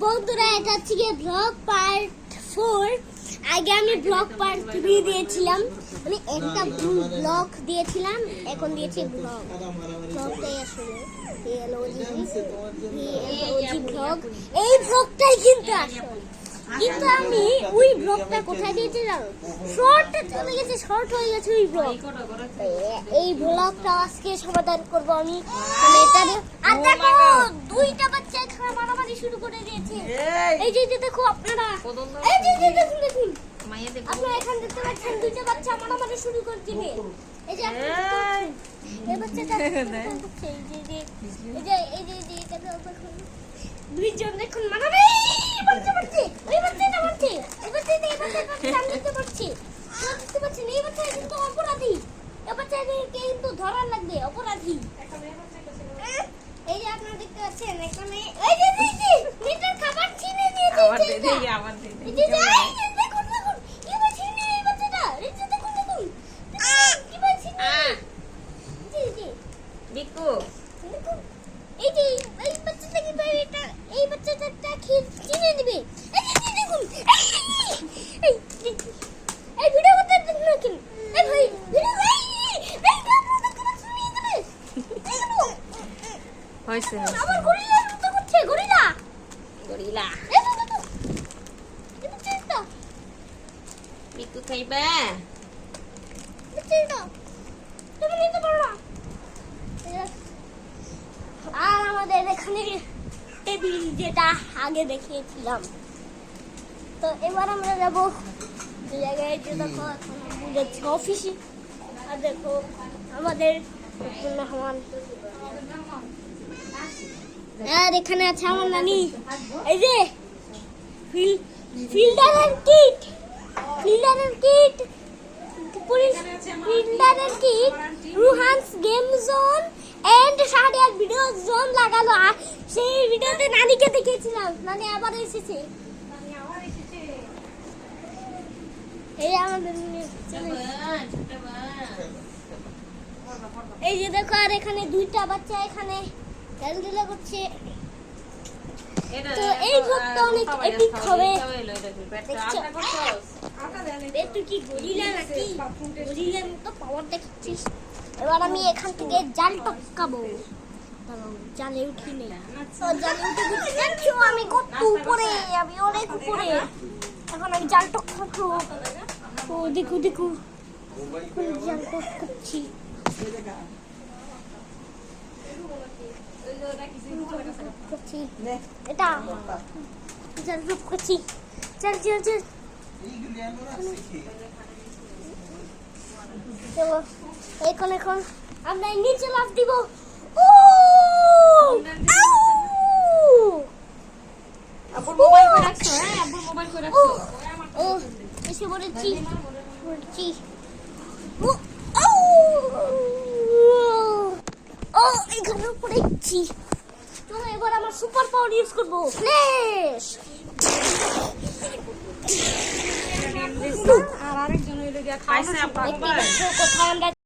বন্ধুরা, এটা হচ্ছে গিয়ে ব্লগ পার্ট 4। আগে আমি ব্লগ পার্ট 3 দিয়েছিলাম, মানে একটা ব্লগ দিয়েছিলাম, এখন দিয়েছি ব্লগটাই আসলে এই ব্লগটাই কিন্তু আসলে। কিন্তু আমি ওই ব্লগটা কোথায় দিয়েছি জানো? শর্টে চলে গেছে, শর্ট হয়ে গেছে ওই ব্লগ। এই ব্লগটা আজকে সমাধান করবো আমি। আর দেখো দুইটা বাচ্চা এখানে মারামারি শুরু করে দিয়েছে। এই যে দেখো আপনারা, এই যে দেখুন দেখুন আপনারা এখানে দেখতে পাচ্ছেন দুইটা বাচ্চা মারামারি শুরু করে দিবে। এই যে এই বাচ্চাটা দুইজন দেখুন মারামারি। বাচ্চা বাচ্চা ওই বাচ্চাটা মারছে, এই বাচ্চাটা আমি দেখতে পাচ্ছি। দেখতে পাচ্ছেন এই বাচ্চাটা কিন্তু অপরাধী, এই বাচ্চাকে কিন্তু ধরার লাগবে, অপরাধী। এই যে আপনারা দেখতে পাচ্ছেন এখানে এই যে মিটার খাবার ছিনে নিয়েছে। আবার দে এই যে দেখুন দেখুন কি বাচ্চা নিয়ে এই বাচ্চাটা, এই যে দেখুন দেখুন কি বাচ্চা নিয়ে জি বিকু দেখুন। এই যে এই বাচ্চাটা কি ভাই, এটা এই বাচ্চাটা ছিনে দিবে। এই যে দেখুন এই ভিডিও করতে দেখুন না কেন? এই ভাই ভিডিও হইছে আমার গরিলা তো করছে, গরিলা গরিলা এই তো এটা চেষ্টা বিকু খাইবা চেষ্টা তুমি নিতে পারো না। আর আমাদের এখানে টেবিল যেটা আগে দেখিয়েছিলাম, তো এবার আমরা যাবো জায়গায়, যে দেখো যাচ্ছি অফিসে। আর দেখো আমাদের মেহমান, আর এখানে আছে আমার নানি। এই যে ফিল্ডারের কিট রুহানস game zone and Shahriar video zone লাগালো। আর সেই ভিডিওতে নানিকে দেখিয়েছিলাম, নানি আবার এসেছে। এই আমাদের এই যে দেখো, আর এখানে দুইটা বাচ্চা এখানে খেলাধুলা করছে। তো এই ব্লগটা অনেক এপিক হবে। তুই কি গরিলা নাকি? গরিলার মতো পাওয়ার দেখাচ্ছিস। এবার আমি এখান থেকে জাল টপকাবো। জালে উঠি নেই, জালে উঠে দেখছো আমি কত উপরে, আমি অনেক উপরে। এখন আমি জাল টপকাবো। ও দেখো দেখো জাল টপকাচ্ছি। এটা জাল টপকাচ্ছি। চল চল চল চলো, এখন আমরা নিচে লাফ দিব। আব্বুর মোবাইল কই রাখছো? হ্যাঁ আব্বুর মোবাইল কই রাখছো? ও এসে পড়েছি। ও এখানে পড়েছি। চলো এবার আমার সুপার পাওয়ার ইউজ করবো, ফ্ল্যাশ। আর আরেকজন হইলো গিয়া খাইছে আব্বা মোবাইল। কোথায় আমরা